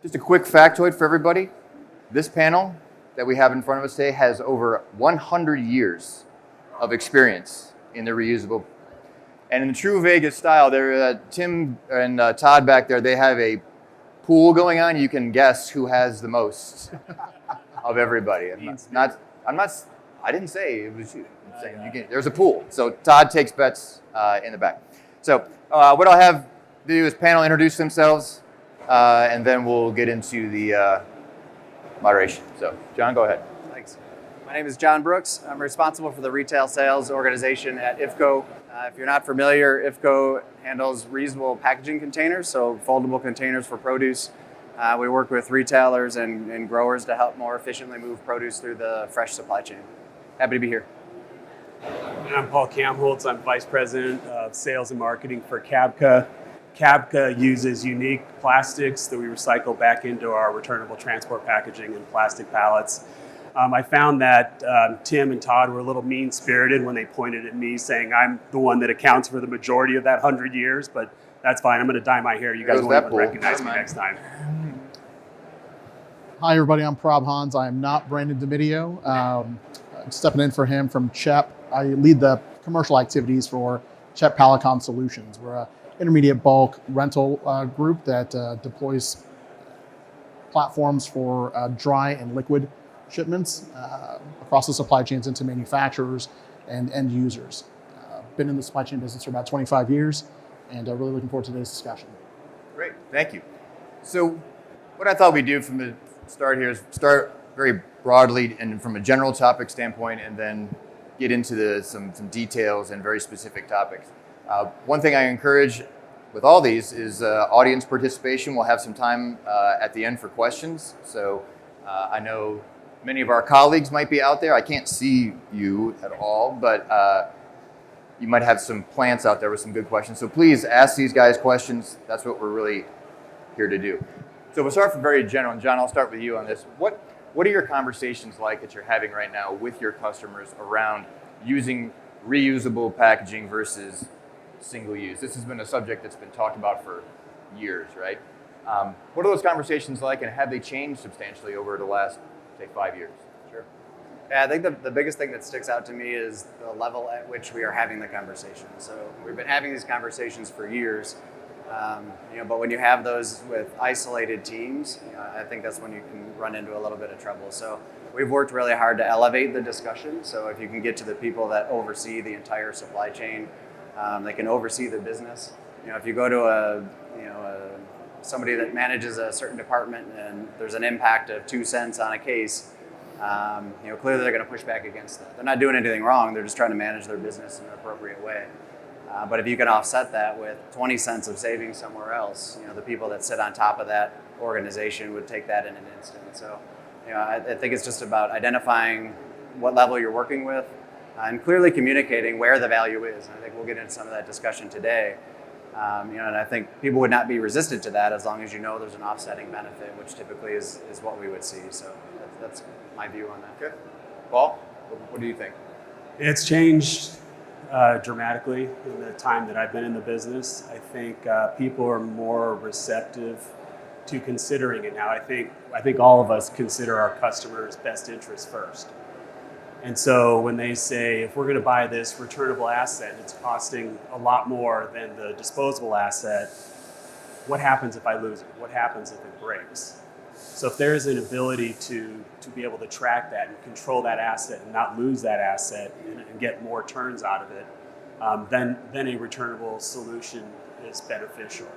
Just a quick factoid for everybody. This panel that we have in front of us today has over 100 years of experience in the reusable. And in the true Vegas style, Tim and Todd back there, they have a pool going on. You can guess who has the most of everybody. I didn't say it was you. I'm saying there's a pool. So Todd takes bets in the back. So what I'll have do is panel introduce themselves, and then we'll get into the moderation. So John, go ahead. Thanks. My name is John Brooks. I'm responsible for the retail sales organization at IFCO. If you're not familiar, IFCO handles reusable packaging containers, so foldable containers for produce. We work with retailers and growers to help more efficiently move produce through the fresh supply chain. Happy to be here. I'm Paul Kamholtz. I'm Vice President of Sales and Marketing for Cabka. Cabka uses unique plastics that we recycle back into our returnable transport packaging and plastic pallets. I found that Tim and Todd were a little mean-spirited when they pointed at me saying I'm the one that accounts for the majority of that 100 years, but that's fine. I'm going to dye my hair. You guys won't even recognize me next time. Hi, everybody. I'm Prab Hans. I am not Brandon DiMidio. I'm stepping in for him from CHEP. I lead the commercial activities for CHEP Palicom Solutions. We're an intermediate bulk rental group that deploys platforms for dry and liquid shipments across the supply chains into manufacturers and end users. Been in the supply chain business for about 25 years, and really looking forward to today's discussion. Great, thank you. So what I thought we'd do from the start here is start very broadly and from a general topic standpoint, and then get into some details and very specific topics. One thing I encourage with all these is audience participation. We'll have some time at the end for questions. So I know many of our colleagues might be out there. I can't see you at all, but you might have some plants out there with some good questions. So please ask these guys questions. That's what we're really here to do. So we'll start from very general. And John, I'll start with you on this. What are your conversations like that you're having right now with your customers around using reusable packaging versus single use? This has been a subject that's been talked about for years, right? What are those conversations like, and have they changed substantially over the last, say, 5 years? Sure. Yeah, I think the biggest thing that sticks out to me is the level at which we are having the conversation. So we've been having these conversations for years, but when you have those with isolated teams, I think that's when you can run into a little bit of trouble. So we've worked really hard to elevate the discussion. So if you can get to the people that oversee the entire supply chain, they can oversee the business. If you go to somebody that manages a certain department and there's an impact of 2 cents on a case, clearly they're going to push back against that. They're not doing anything wrong. They're just trying to manage their business in an appropriate way. But if you can offset that with 20 cents of savings somewhere else, the people that sit on top of that organization would take that in an instant. So, I think it's just about identifying what level you're working with and clearly communicating where the value is. And I think we'll get into some of that discussion today. And I think people would not be resistant to that as long as there's an offsetting benefit, which typically is what we would see. So that's my view on that. Good. Paul, what do you think? It's changed dramatically in the time that I've been in the business. I think people are more receptive to considering it now. I think all of us consider our customers' best interests first. And so when they say, if we're going to buy this returnable asset and it's costing a lot more than the disposable asset, what happens if I lose it? What happens if it breaks? So if there is an ability to be able to track that and control that asset and not lose that asset and get more turns out of it, then a returnable solution is beneficial.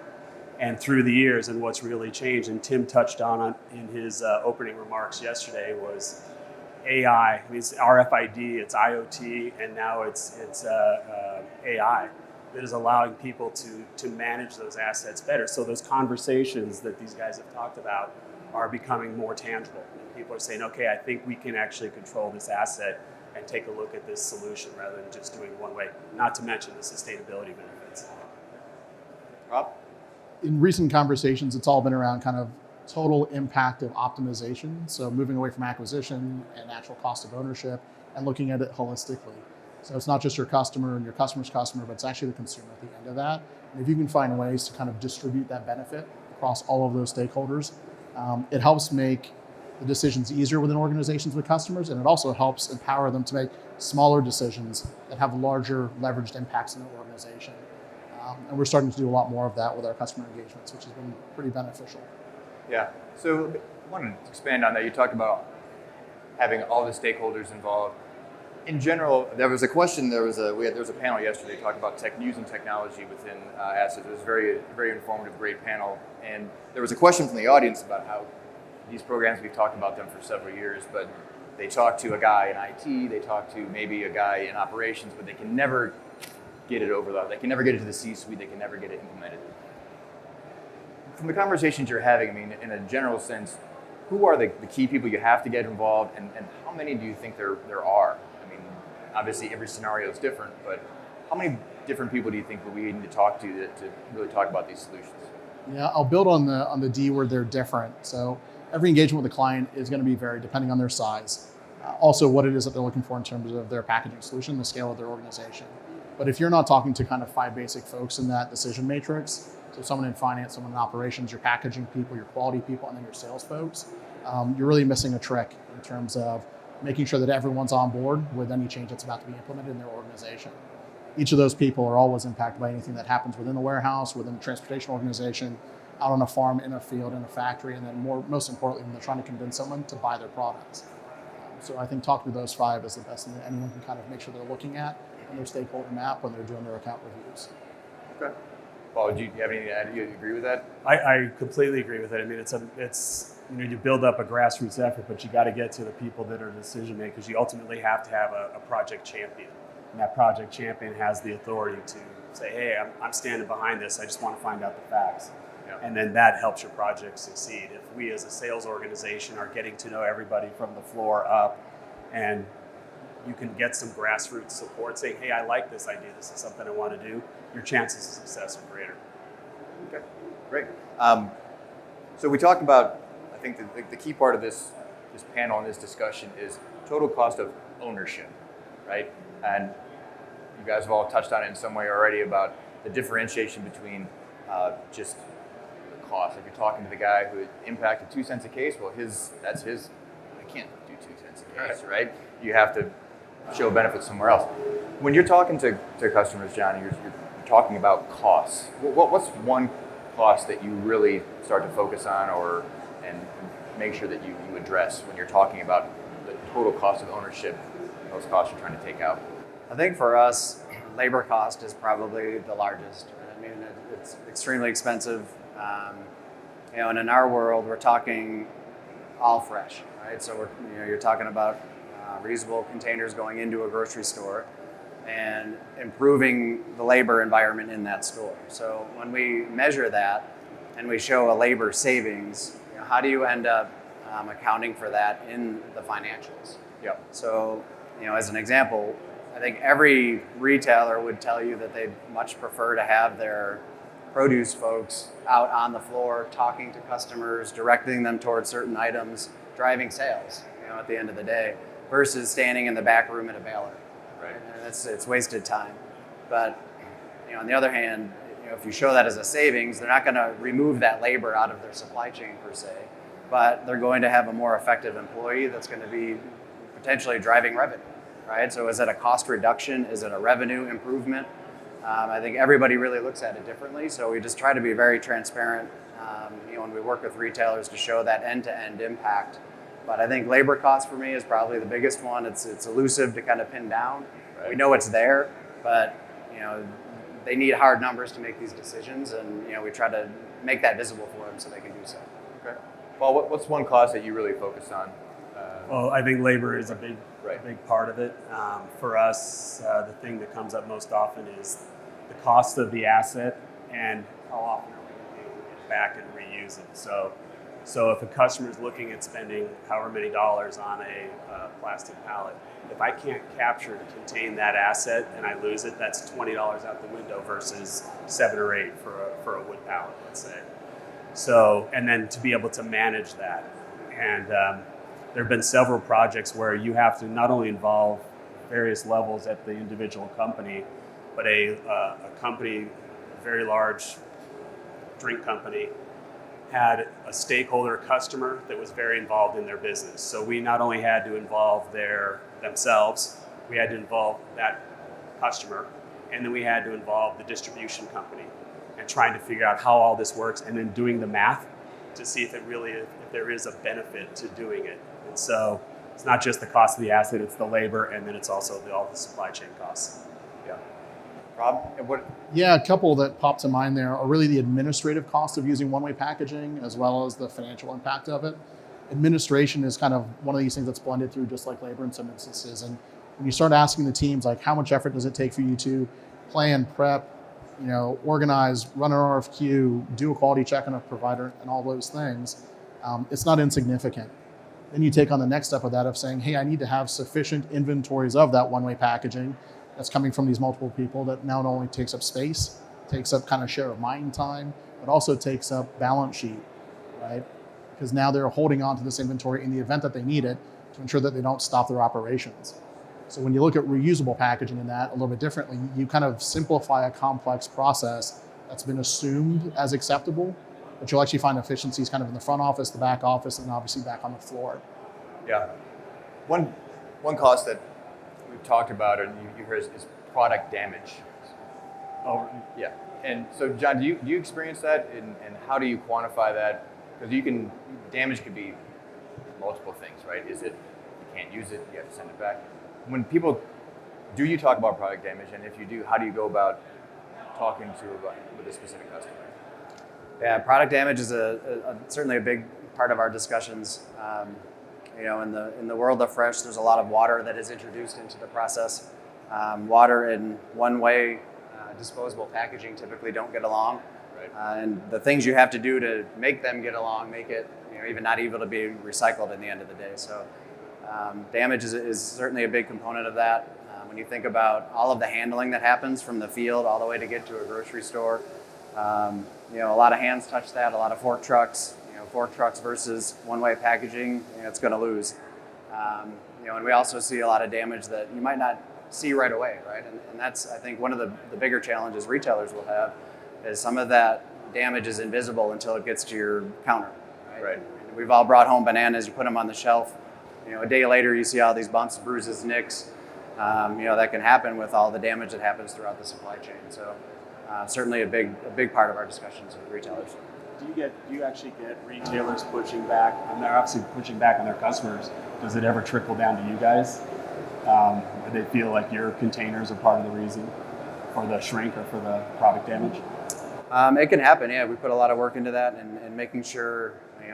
And through the years, and what's really changed, and Tim touched on in his opening remarks yesterday, was AI. I mean, it's RFID, it's IoT, and now it's AI that is allowing people to manage those assets better. So those conversations that these guys have talked about are becoming more tangible. And people are saying, okay, I think we can actually control this asset and take a look at this solution rather than just doing one way, not to mention the sustainability benefits. Rob? In recent conversations, it's all been around kind of total impact of optimization. So moving away from acquisition and actual cost of ownership and looking at it holistically. So it's not just your customer and your customer's customer, but it's actually the consumer at the end of that. And if you can find ways to kind of distribute that benefit across all of those stakeholders, It helps make the decisions easier within organizations with customers, and it also helps empower them to make smaller decisions that have larger leveraged impacts in their organization. And we're starting to do a lot more of that with our customer engagements, which has been pretty beneficial. Yeah. So I want to expand on that. You talked about having all the stakeholders involved. In general, there was a question. There was a panel yesterday talking about using technology within assets. It was a very informative, great panel. And there was a question from the audience about how these programs, we've talked about them for several years, but they talk to a guy in IT, they talk to maybe a guy in operations, but they can never get it over. They can never get it to the C-suite. They can never get it implemented. From the conversations you're having, I mean, in a general sense, who are the key people you have to get involved, and how many do you think there are? I mean, obviously every scenario is different, but how many different people do you think that we need to talk to really talk about these solutions? Yeah, I'll build on the D where they're different. So every engagement with the client is going to be varied depending on their size. Also, what it is that they're looking for in terms of their packaging solution, the scale of their organization. But if you're not talking to kind of 5 basic folks in that decision matrix, so someone in finance, someone in operations, your packaging people, your quality people, and then your sales folks, you're really missing a trick in terms of making sure that everyone's on board with any change that's about to be implemented in their organization. Each of those people are always impacted by anything that happens within the warehouse, within the transportation organization, out on a farm, in a field, in a factory, and then most importantly, when they're trying to convince someone to buy their products. So I think talking to those 5 is the best thing that anyone can kind of make sure they're looking at in their stakeholder map when they're doing their account reviews. Okay. Paul, do you have anything to add? Do you agree with that? I completely agree with it. I mean, it's you build up a grassroots effort, but you got to get to the people that are decision makers. You ultimately have to have a project champion, and that project champion has the authority to say, "Hey, I'm standing behind this. I just want to find out the facts." Yeah. And then that helps your project succeed. If we as a sales organization are getting to know everybody from the floor up, and you can get some grassroots support saying, "Hey, I like this idea. This is something I want to do," your chances of success are greater. Okay, great. So we talked about, I think the key part of this panel and this discussion is total cost of ownership, right? And you guys have all touched on it in some way already about the differentiation between just the cost. If you're talking to the guy who impacted 2 cents a case, well, that's his. I can't do 2 cents a case, right? You have to show benefits somewhere else. When you're talking to customers, John, you're talking about costs. What's one cost that you really start to focus on and make sure that you address when you're talking about the total cost of ownership, those costs you're trying to take out? I think for us, labor cost is probably the largest. I mean, it's extremely expensive. And in our world, we're talking all fresh, right? So you're talking about reusable containers going into a grocery store and improving the labor environment in that store. So when we measure that and we show a labor savings, how do you end up accounting for that in the financials? Yeah. So, as an example, I think every retailer would tell you that they'd much prefer to have their produce folks out on the floor talking to customers, directing them towards certain items, driving sales, at the end of the day, versus standing in the back room at a baler. Right. And it's wasted time. But on the other hand, if you show that as a savings, they're not going to remove that labor out of their supply chain per se, but they're going to have a more effective employee that's going to be potentially driving revenue, right? So is it a cost reduction? Is it a revenue improvement? I think everybody really looks at it differently. So we just try to be very transparent, when we work with retailers to show that end-to-end impact. But I think labor cost for me is probably the biggest one. It's elusive to kind of pin down. Right. We know it's there, but they need hard numbers to make these decisions, and we try to make that visible for them so they can do so. Okay. Well, what's one cost that you really focus on? Well, I think labor is a big Right. big part of it. For us, the thing that comes up most often is the cost of the asset and how often are we going to be able to get it back and reuse it. So if a customer is looking at spending however many dollars on a plastic pallet, if I can't capture and contain that asset and I lose it, that's $20 out the window versus 7 or 8 for a wood pallet, let's say. So, and then to be able to manage that. And there have been several projects where you have to not only involve various levels at the individual company, but a company, a very large drink company, had a stakeholder customer that was very involved in their business. So we not only had to involve themselves, we had to involve that customer, and then we had to involve the distribution company and trying to figure out how all this works, and then doing the math to see if there is a benefit to doing it. And so it's not just the cost of the asset, it's the labor, and then it's also all the supply chain costs. Yeah. Rob, Yeah, a couple that pop to mind there are really the administrative cost of using one-way packaging as well as the financial impact of it. Administration is kind of one of these things that's blended through just like labor in some instances. And when you start asking the teams, like, how much effort does it take for you to plan, prep, organize, run an RFQ, do a quality check on a provider, and all those things, it's not insignificant. Then you take on the next step of that of saying, hey, I need to have sufficient inventories of that one-way packaging that's coming from these multiple people that not only takes up space, takes up kind of share of mind time, but also takes up balance sheet, right? Because now they're holding on to this inventory in the event that they need it to ensure that they don't stop their operations. So when you look at reusable packaging in that a little bit differently, you kind of simplify a complex process that's been assumed as acceptable, but you'll actually find efficiencies kind of in the front office, the back office, and obviously back on the floor. Yeah. One cost that we've talked about and you hear is product damage. Oh, Yeah. And so, John, do you experience that, and how do you quantify that? Because damage could be multiple things, right? Is it you can't use it, you have to send it back? Do you talk about product damage, and if you do, how do you go about talking with a specific customer? Yeah, product damage is certainly a big part of our discussions. In the world of fresh, there's a lot of water that is introduced into the process. Water and one-way disposable packaging typically don't get along, Right. and the things you have to do to make them get along make it even not able to be recycled in the end of the day. So damage is certainly a big component of that. When you think about all of the handling that happens from the field all the way to get to a grocery store, a lot of hands touch that, a lot of fork trucks. Fork trucks versus one-way packaging, it's going to lose. And we also see a lot of damage that you might not see right away, right? And that's, I think, one of the bigger challenges retailers will have is some of that damage is invisible until it gets to your counter, right? Right. We've all brought home bananas, you put them on the shelf, a day later you see all these bumps, bruises, nicks, that can happen with all the damage that happens throughout the supply chain. So certainly a big part of our discussions with retailers. Do you actually get retailers pushing back? And they're obviously pushing back on their customers. Does it ever trickle down to you guys? Where they feel like your containers are part of the reason for the shrink or for the product damage? It can happen, yeah. We put a lot of work into that and making sure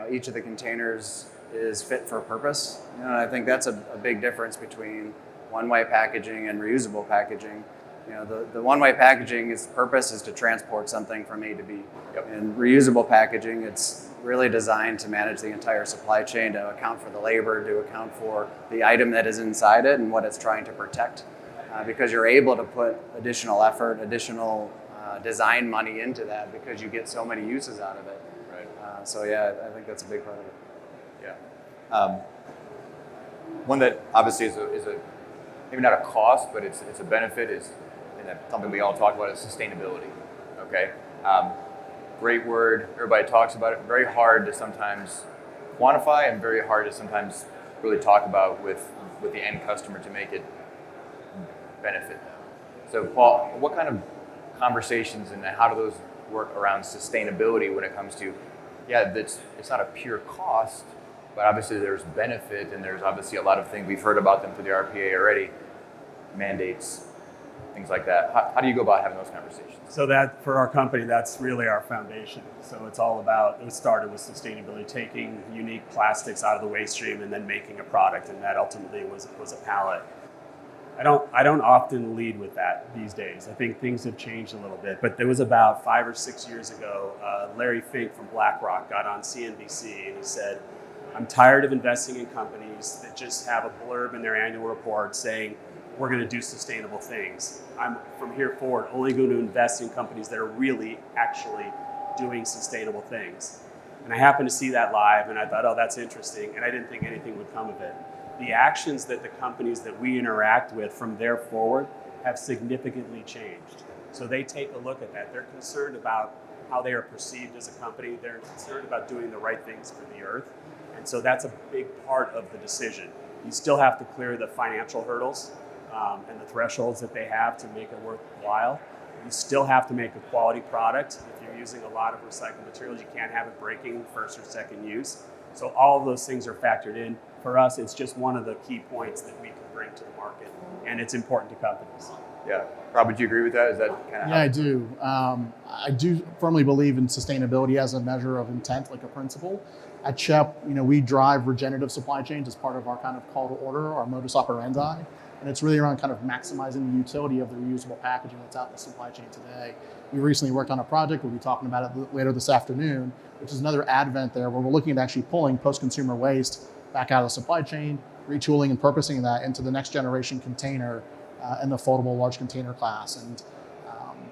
each of the containers is fit for purpose. And I think that's a big difference between one-way packaging and reusable packaging. The one-way packaging, its purpose is to transport something from A to B. Yep. And reusable packaging, it's really designed to manage the entire supply chain, to account for the labor, to account for the item that is inside it and what it's trying to protect. Because you're able to put additional effort, additional design money into that because you get so many uses out of it. Right. So yeah, I think that's a big part of it. Yeah. One that obviously is a maybe not a cost, but it's a benefit and that's something we all talk about is sustainability. Okay. Great word. Everybody talks about it. Very hard to sometimes quantify and very hard to sometimes really talk about with the end customer to make it benefit them. So, Paul, what kind of conversations and how do those work around sustainability when it comes to, it's not a pure cost, but obviously there's benefit and there's obviously a lot of things we've heard about them through the RPA already, mandates, things like that. How do you go about having those conversations? So that for our company, that's really our foundation. So it's all about, it started with sustainability, taking unique plastics out of the waste stream and then making a product, and that ultimately was a pallet. I don't often lead with that these days. I think things have changed a little bit, but there was about 5 or 6 years ago, Larry Fink from BlackRock got on CNBC and he said, I'm tired of investing in companies that just have a blurb in their annual report saying, we're going to do sustainable things. I'm, from here forward, only going to invest in companies that are really actually doing sustainable things. And I happened to see that live and I thought, oh, that's interesting. And I didn't think anything would come of it. The actions that the companies that we interact with from there forward have significantly changed. So they take a look at that. They're concerned about how they are perceived as a company. They're concerned about doing the right things for the earth. And so that's a big part of the decision. You still have to clear the financial hurdles and the thresholds that they have to make it worthwhile. You still have to make a quality product. If you're using a lot of recycled materials, you can't have it breaking first or second use. So all of those things are factored in. For us, it's just one of the key points that we can bring to the market, and it's important to companies. Yeah. Rob, would you agree with that? Is that kind of Yeah, I do. I do firmly believe in sustainability as a measure of intent, like a principle. At CHEP, we drive regenerative supply chains as part of our kind of call to order, our modus operandi. And it's really around kind of maximizing the utility of the reusable packaging that's out in the supply chain today. We recently worked on a project, we'll be talking about it later this afternoon, which is another advent there where we're looking at actually pulling post-consumer waste back out of the supply chain, retooling and purposing that into the next generation container in the foldable large container class. And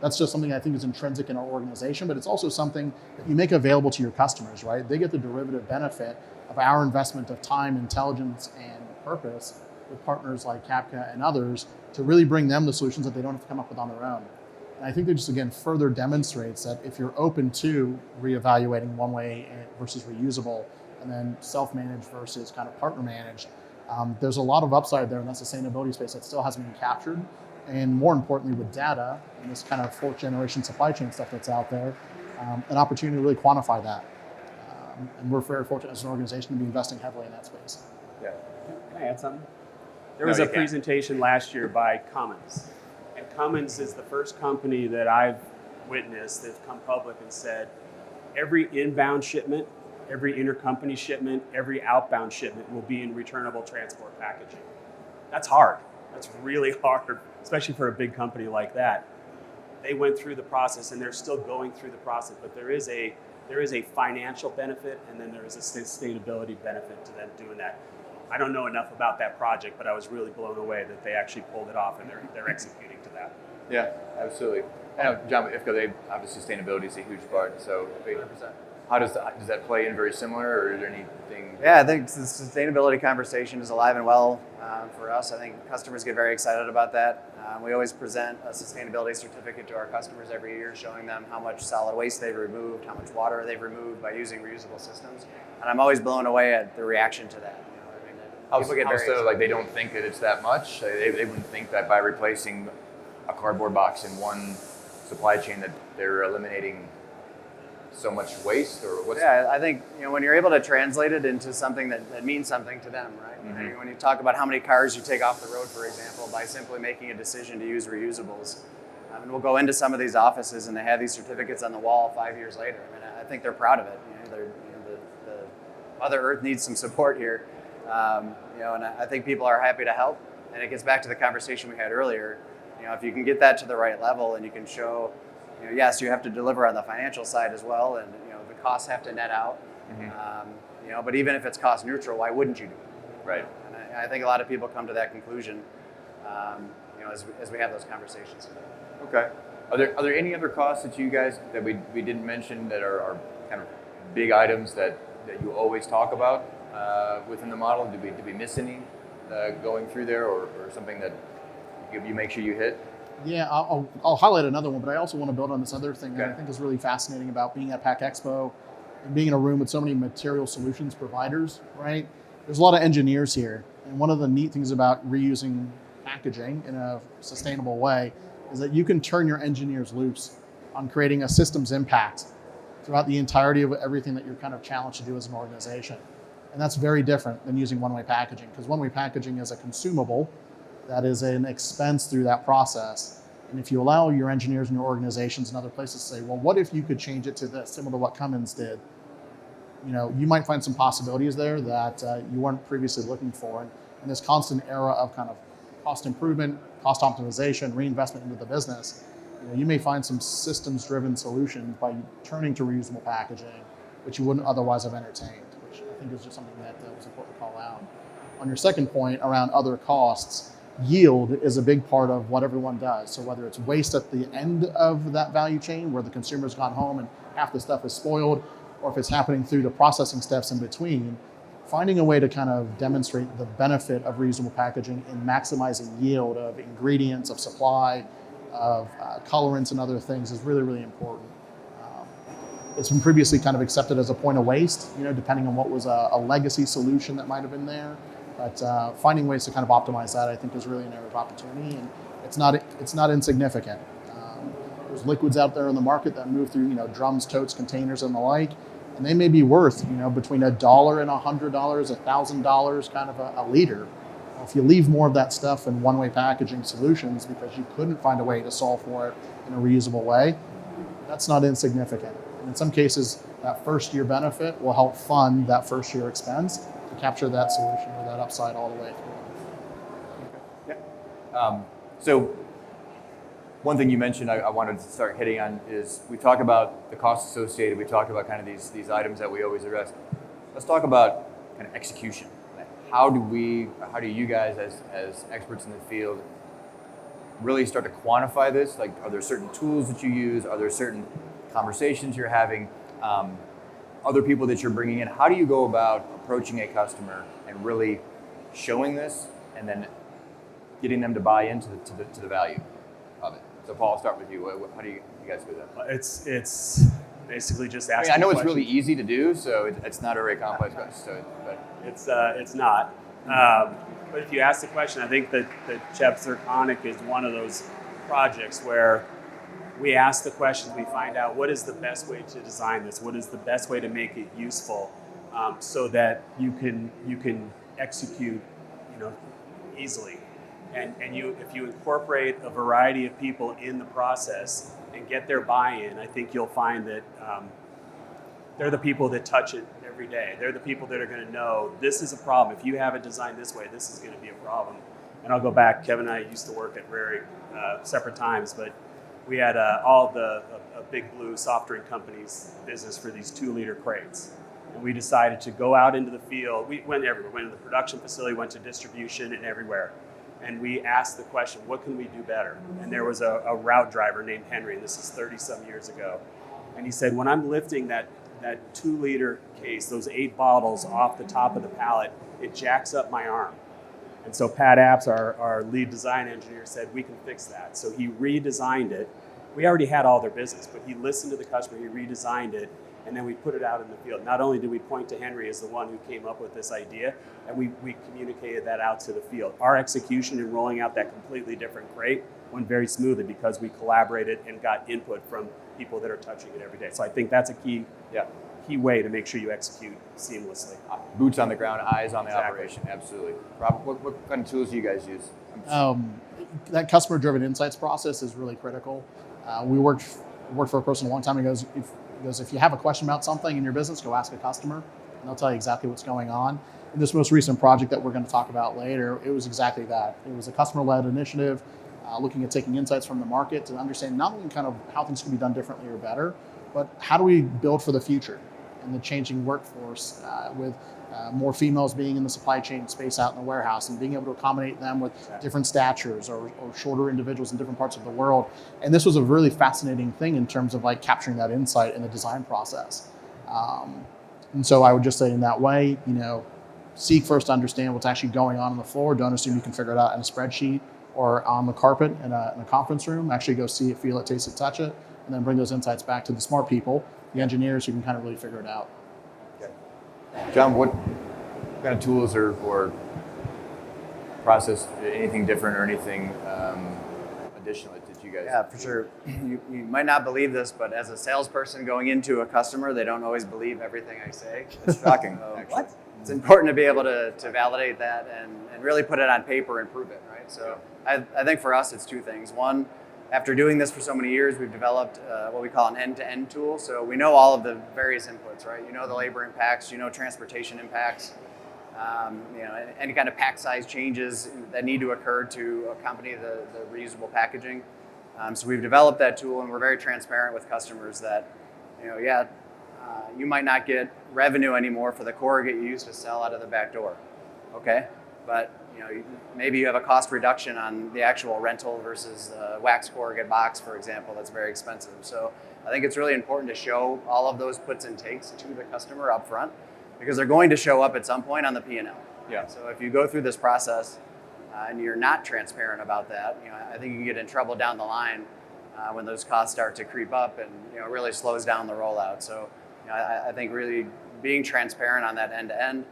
that's just something I think is intrinsic in our organization, but it's also something that you make available to your customers, right? They get the derivative benefit of our investment of time, intelligence, and purpose with partners like Capca and others to really bring them the solutions that they don't have to come up with on their own. And I think that just, again, further demonstrates that if you're open to reevaluating one way versus reusable, and then self-managed versus kind of partner managed, there's a lot of upside there in that sustainability space that still hasn't been captured. And more importantly, with data and this kind of fourth generation supply chain stuff that's out there, an opportunity to really quantify that. And we're very fortunate as an organization to be investing heavily in that space. Yeah. Can I add something? There was a presentation last year by Cummins. And Cummins is the first company that I've witnessed that's come public and said, every inbound shipment, every intercompany shipment, every outbound shipment will be in returnable transport packaging. That's hard. That's really hard, especially for a big company like that. They went through the process and they're still going through the process, but there is a financial benefit and then there is a sustainability benefit to them doing that. I don't know enough about that project, but I was really blown away that they actually pulled it off and they're executing to that. Yeah, absolutely. I know, John, IFCO, obviously sustainability is a huge part. So 100%. How does that play in very similar, or is there anything? Yeah, I think the sustainability conversation is alive and well for us. I think customers get very excited about that. We always present a sustainability certificate to our customers every year, showing them how much solid waste they've removed, how much water they've removed by using reusable systems. And I'm always blown away at the reaction to that. People get very like they don't think that it's that much. They wouldn't think that by replacing a cardboard box in one supply chain that they're eliminating so much waste, or what's? Yeah, I think when you're able to translate it into something that means something to them, right? Mm-hmm. When you talk about how many cars you take off the road, for example, by simply making a decision to use reusables, and we'll go into some of these offices and they have these certificates on the wall 5 years later. I mean, I think they're proud of it. The Mother Earth needs some support here, and I think people are happy to help. And it gets back to the conversation we had earlier. If you can get that to the right level and you can show. Yes, you have to deliver on the financial side as well, and the costs have to net out. Mm-hmm. But even if it's cost neutral, why wouldn't you do it? Right. And I think a lot of people come to that conclusion, as we have those conversations. Okay. Are there any other costs that you guys that we didn't mention that are kind of big items that you always talk about within the model? Did we miss any going through there, or something that you make sure you hit? Yeah, I'll highlight another one, but I also want to build on this other thing that I think is really fascinating about being at Pack Expo and being in a room with so many material solutions providers, right? There's a lot of engineers here. And one of the neat things about reusing packaging in a sustainable way is that you can turn your engineers loose on creating a systems impact throughout the entirety of everything that you're kind of challenged to do as an organization. And that's very different than using one-way packaging, because one-way packaging is a consumable that is an expense through that process. And if you allow your engineers and your organizations and other places to say, well, what if you could change it to this, similar to what Cummins did? You might find some possibilities there that you weren't previously looking for. And in this constant era of kind of cost improvement, cost optimization, reinvestment into the business, you may find some systems-driven solutions by turning to reusable packaging, which you wouldn't otherwise have entertained, which I think is just something that was important to call out. On your second point around other costs, yield is a big part of what everyone does. So whether it's waste at the end of that value chain where the consumer's gone home and half the stuff is spoiled, or if it's happening through the processing steps in between, finding a way to kind of demonstrate the benefit of reusable packaging in maximizing yield of ingredients, of supply, of colorants and other things is really, really important. It's been previously kind of accepted as a point of waste, depending on what was a legacy solution that might have been there. But finding ways to kind of optimize that, I think, is really an area of opportunity, and it's not insignificant. There's liquids out there in the market that move through, drums, totes, containers, and the like, and they may be worth, between $1 and $100, $1,000, kind of a liter. If you leave more of that stuff in one-way packaging solutions because you couldn't find a way to solve for it in a reusable way, that's not insignificant. And in some cases, that first-year benefit will help fund that first-year expense to capture that solution or that upside all the way through. Yeah. So one thing you mentioned I wanted to start hitting on is we talk about the costs associated. We talk about kind of these items that we always address. Let's talk about kind of execution. How do you guys as experts in the field really start to quantify this? Like, are there certain tools that you use? Are there certain conversations you're having? Other people that you're bringing in? How do you go about approaching a customer and really showing this and then getting them to buy into the value of it? So Paul, I'll start with you. How do you guys do that? It's basically just asking. I know it's questions. really easy to do, so it's not a very complex question. But It's not. But if you ask the question, I think that CHEP Zirconic is one of those projects where we ask the questions, we find out what is the best way to design this, what is the best way to make it useful, so that you can execute, easily. And if you incorporate a variety of people in the process and get their buy-in, I think you'll find that they're the people that touch it every day. They're the people that are going to know this is a problem. If you have it designed this way, this is going to be a problem. And I'll go back. Kevin and I used to work at Rary separate times, but we had all the Big Blue soft drink companies business for these 2-liter crates. And we decided to go out into the field. We went everywhere. Went to the production facility, went to distribution, and everywhere. And we asked the question, what can we do better? And there was a route driver named Henry, and this is 30-some years ago. And he said, when I'm lifting that 2-liter case, those 8 bottles off the top of the pallet, it jacks up my arm. And so Pat Apps, our lead design engineer, said, we can fix that. So he redesigned it. We already had all their business, but he listened to the customer, he redesigned it, and then we put it out in the field. Not only did we point to Henry as the one who came up with this idea, and we communicated that out to the field. Our execution in rolling out that completely different crate went very smoothly because we collaborated and got input from people that are touching it every day. So I think that's a key way to make sure you execute seamlessly. Boots on the ground, eyes on the Exactly. operation. Absolutely. Rob, what kind of tools do you guys use? That customer-driven insights process is really critical. We worked for a person a long time ago. If you have a question about something in your business, go ask a customer, and they'll tell you exactly what's going on. In this most recent project that we're going to talk about later, it was exactly that. It was a customer-led initiative, looking at taking insights from the market to understand not only kind of how things can be done differently or better, but how do we build for the future and the changing workforce with more females being in the supply chain space out in the warehouse and being able to accommodate them with different statures or shorter individuals in different parts of the world. And this was a really fascinating thing in terms of like capturing that insight in the design process. And so I would just say in that way, seek first to understand what's actually going on the floor. Don't assume you can figure it out in a spreadsheet or on the carpet in a conference room. Actually go see it, feel it, taste it, touch it, and then bring those insights back to the smart people, the engineers who can kind of really figure it out. Okay. John, what kind of tools or process, anything different or anything additional that you guys? Yeah, for sure. You might not believe this, but as a salesperson going into a customer, they don't always believe everything I say. It's shocking. What? It's important to be able to validate that and really put it on paper and prove it, right? So I think for us, it's 2 things. One, after doing this for so many years, we've developed what we call an end-to-end tool. So we know all of the various inputs, right? The labor impacts, transportation impacts, any kind of pack size changes that need to occur to accompany the reusable packaging. So we've developed that tool, and we're very transparent with customers that, you might not get revenue anymore for the corrugate you used to sell out of the back door, okay? But maybe you have a cost reduction on the actual rental versus wax corrugate box, for example, that's very expensive. So I think it's really important to show all of those puts and takes to the customer up front, because they're going to show up at some point on the P&L. Yeah. So if you go through this process, and you're not transparent about that, I think you can get in trouble down the line when those costs start to creep up, and it really slows down the rollout. So I think really being transparent on that end to end,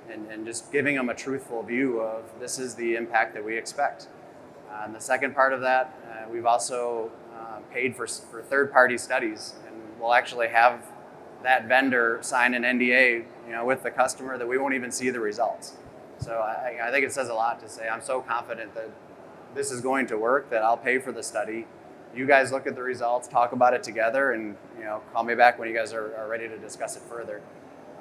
and just giving them a truthful view of this is the impact that we expect. And the second part of that, we've also paid for third-party studies, and we'll actually have that vendor sign an NDA, with the customer that we won't even see the results. So I think it says a lot to say I'm so confident that this is going to work that I'll pay for the study. You guys look at the results, talk about it together, and call me back when you guys are ready to discuss it further.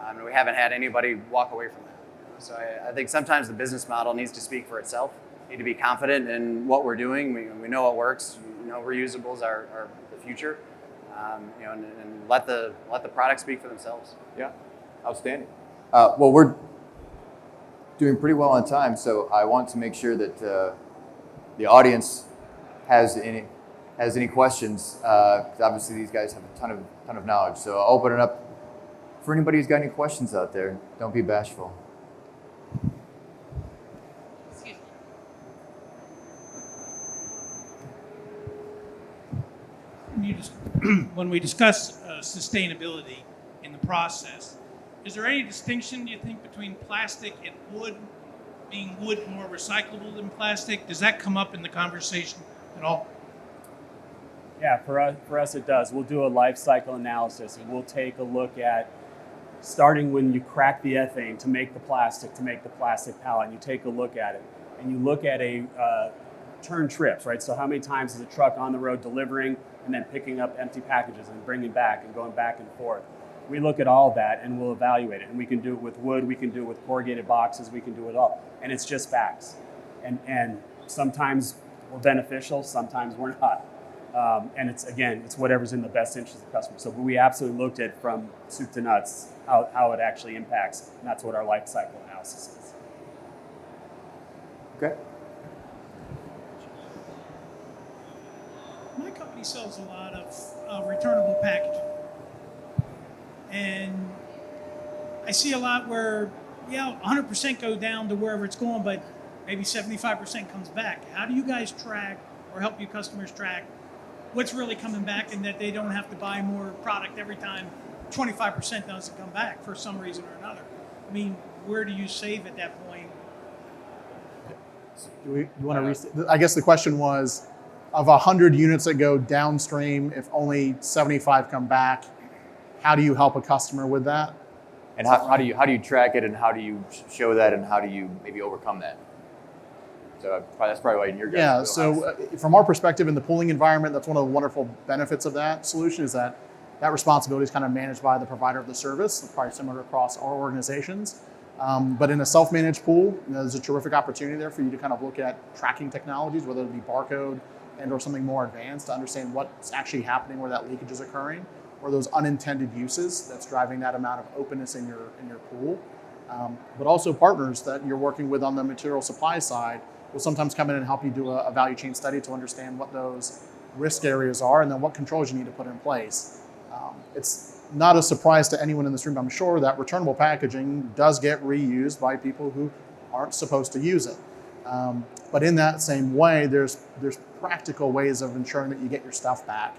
And we haven't had anybody walk away from that. So I think sometimes the business model needs to speak for itself. We need to be confident in what we're doing. We know it works. Reusables are the future. And let the product speak for themselves. Yeah, outstanding. Well, we're doing pretty well on time, so I want to make sure that the audience has any questions. 'Cause obviously, these guys have a ton of knowledge. So I'll open it up for anybody who's got any questions out there. Don't be bashful. When we discuss sustainability in the process, is there any distinction, do you think, between plastic and wood, being wood more recyclable than plastic? Does that come up in the conversation at all? Yeah, for us it does. We'll do a life cycle analysis, and we'll take a look at starting when you crack the ethane to make the plastic pallet, and you take a look at it, and you look at a turn trips, right? So how many times is a truck on the road delivering and then picking up empty packages and bringing back and going back and forth? We look at all of that and we'll evaluate it. And we can do it with wood, we can do it with corrugated boxes, we can do it all. And it's just facts. And sometimes we're beneficial, sometimes we're not. And it's whatever's in the best interest of the customer. So we absolutely looked at from soup to nuts how it actually impacts. And that's what our life cycle analysis is. Okay. My company sells a lot of returnable packaging. And I see a lot where, 100% go down to wherever it's going, but maybe 75% comes back. How do you guys track or help your customers track what's really coming back, and that they don't have to buy more product every time 25% doesn't come back for some reason or another? I mean, where do you save at that point? You want to restate? I guess the question was, of 100 units that go downstream, if only 75 come back, how do you help a customer with that? And how do you track it, and how do you show that, and how do you maybe overcome that? So that's probably why in your guys' Yeah, wheelhouse. so from our perspective in the pooling environment, that's one of the wonderful benefits of that solution, is that responsibility is kind of managed by the provider of the service, probably similar across our organizations. But in a self-managed pool, there's a terrific opportunity there for you to kind of look at tracking technologies, whether it be barcode and or something more advanced, to understand what's actually happening, where that leakage is occurring, or those unintended uses that's driving that amount of openness in your pool. But also partners that you're working with on the material supply side will sometimes come in and help you do a value chain study to understand what those risk areas are, and then what controls you need to put in place. It's not a surprise to anyone in this room, I'm sure, that returnable packaging does get reused by people who aren't supposed to use it. But in that same way, there's practical ways of ensuring that you get your stuff back.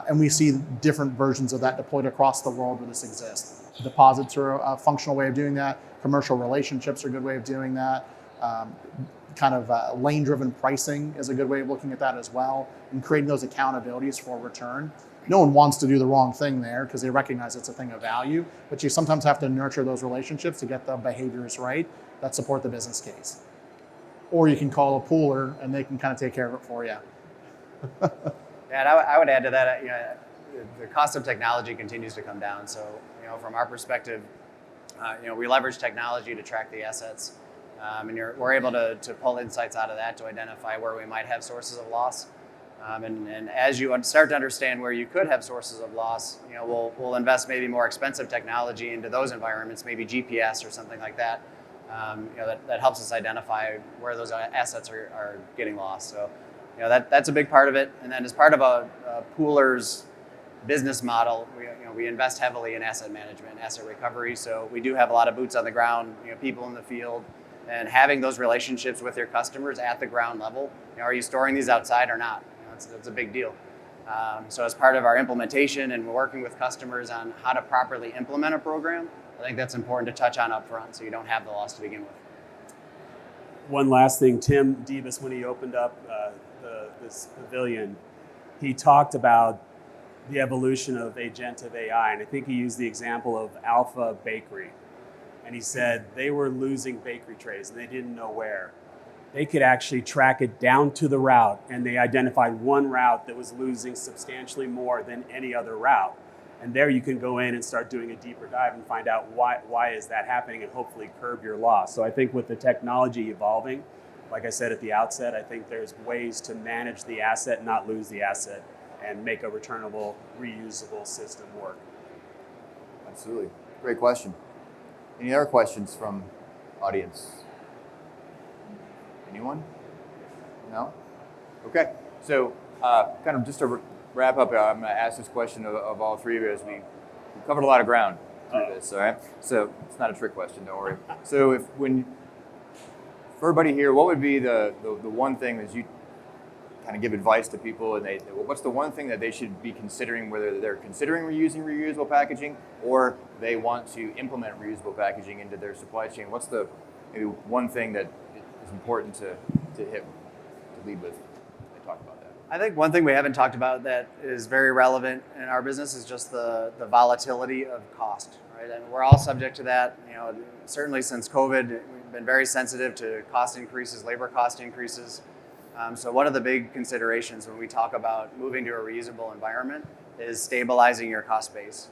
And we see different versions of that deployed across the world where this exists. Deposits are a functional way of doing that. Commercial relationships are a good way of doing that. Lane-driven pricing is a good way of looking at that as well, and creating those accountabilities for return. No one wants to do the wrong thing there because they recognize it's a thing of value, but you sometimes have to nurture those relationships to get the behaviors right that support the business case. Or you can call a pooler and they can kind of take care of it for you. And I would add to that, the cost of technology continues to come down. So, from our perspective, we leverage technology to track the assets, and we're able to pull insights out of that to identify where we might have sources of loss. And as you start to understand where you could have sources of loss, we'll invest maybe more expensive technology into those environments, maybe GPS or something like that. That helps us identify where those assets are getting lost. So, that's a big part of it. And then as part of a pooler's business model, we invest heavily in asset management, asset recovery. So we do have a lot of boots on the ground, people in the field, and having those relationships with your customers at the ground level. Are you storing these outside or not? That's a big deal. So as part of our implementation and working with customers on how to properly implement a program, I think that's important to touch on up front so you don't have the loss to begin with. One last thing, Tim Davis, when he opened up this pavilion, he talked about the evolution of agentive AI, and I think he used the example of Alpha Bakery. And he said they were losing bakery trays and they didn't know where. They could actually track it down to the route, and they identified one route that was losing substantially more than any other route. And there you can go in and start doing a deeper dive and find out why is that happening and hopefully curb your loss. So I think with the technology evolving, like I said at the outset, I think there's ways to manage the asset, not lose the asset, and make a returnable, reusable system work. Absolutely. Great question. Any other questions from audience? Anyone? No? Okay. So kind of just to wrap up, I'm going to ask this question of all three of you as we covered a lot of ground through this, all right? So it's not a trick question, don't worry. So for everybody here, what would be the one thing that you kind of give advice to people, and what's the one thing that they should be considering, whether they're considering reusing reusable packaging or they want to implement reusable packaging into their supply chain? What's the maybe one thing that is important to lead with? They talk about that. I think one thing we haven't talked about that is very relevant in our business is just the volatility of cost, right? And we're all subject to that. Certainly since COVID, we've been very sensitive to cost increases, labor cost increases. So one of the big considerations when we talk about moving to a reusable environment is stabilizing your cost base.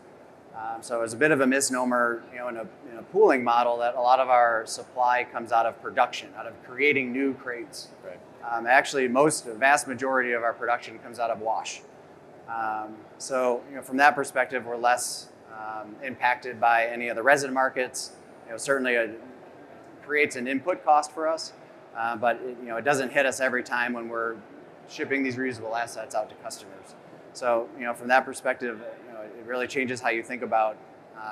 So it's a bit of a misnomer, in a pooling model, that a lot of our supply comes out of production, out of creating new crates. Right. Actually, the vast majority of our production comes out of wash. So from that perspective, we're less impacted by any of the resin markets. Certainly it creates an input cost for us, but it doesn't hit us every time when we're shipping these reusable assets out to customers. So from that perspective, it really changes how you think about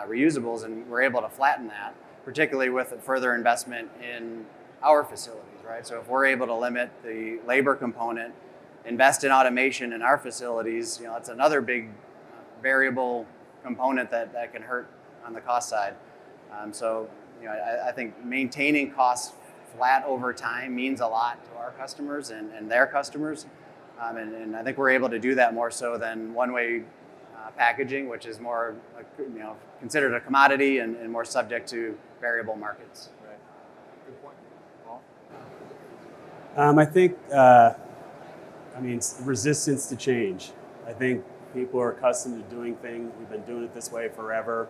reusables, and we're able to flatten that, particularly with a further investment in our facilities, right? So if we're able to limit the labor component, invest in automation in our facilities, that's another big variable component that can hurt on the cost side. So I think maintaining costs flat over time means a lot to our customers and their customers. And I think we're able to do that more so than one-way packaging, which is more considered a commodity and more subject to variable markets. Right. Good point. I think, resistance to change. I think people are accustomed to doing things. We've been doing it this way forever.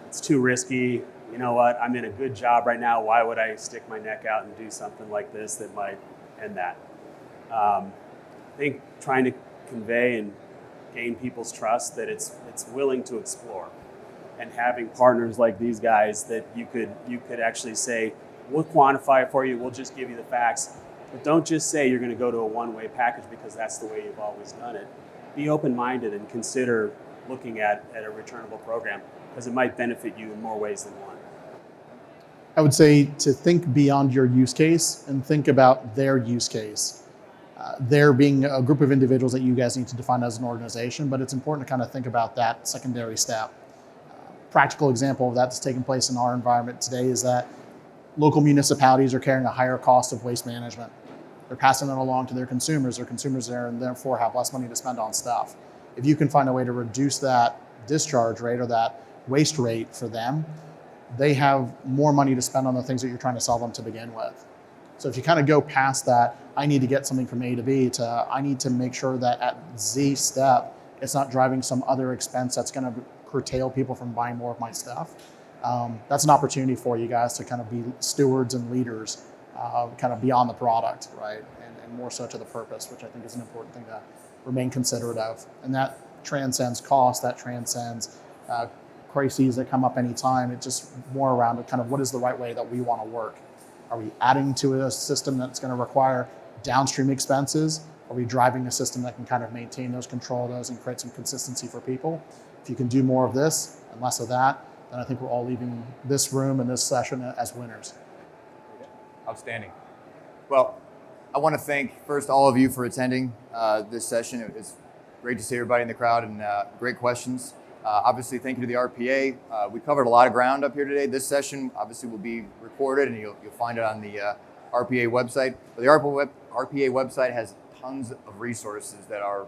It's too risky. You know what? I'm in a good job right now. Why would I stick my neck out and do something like this that might end that? I think trying to convey and gain people's trust that it's willing to explore, and having partners like these guys that you could actually say, we'll quantify it for you, we'll just give you the facts, but don't just say you're going to go to a one-way package because that's the way you've always done it. Be open-minded and consider looking at a returnable program, because it might benefit you in more ways than one. I would say to think beyond your use case and think about their use case. There being a group of individuals that you guys need to define as an organization, but it's important to kind of think about that secondary step. Practical example of that that's taking place in our environment today is that local municipalities are carrying a higher cost of waste management. They're passing it along to their consumers. Their consumers there and therefore have less money to spend on stuff. If you can find a way to reduce that discharge rate or that waste rate for them, they have more money to spend on the things that you're trying to sell them to begin with. So if you kind of go past that, I need to get something from A to B, to I need to make sure that at Z step, it's not driving some other expense that's going to curtail people from buying more of my stuff. That's an opportunity for you guys to kind of be stewards and leaders, kind of beyond the product, right? And more so to the purpose, which I think is an important thing to remain considerate of. And that transcends cost, that transcends crises that come up anytime. It's just more around kind of what is the right way that we want to work. Are we adding to a system that's going to require downstream expenses? Are we driving a system that can kind of maintain those, control those, and create some consistency for people? If you can do more of this and less of that, then I think we're all leaving this room and this session as winners. Outstanding. Well, I want to thank first all of you for attending this session. It was great to see everybody in the crowd and great questions. Obviously, thank you to the RPA. We covered a lot of ground up here today. This session obviously will be recorded and you'll find it on the RPA website. But the RPA website has tons of resources that are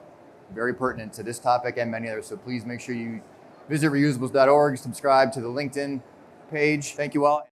very pertinent to this topic and many others. So please make sure you visit reusables.org, subscribe to the LinkedIn page. Thank you all.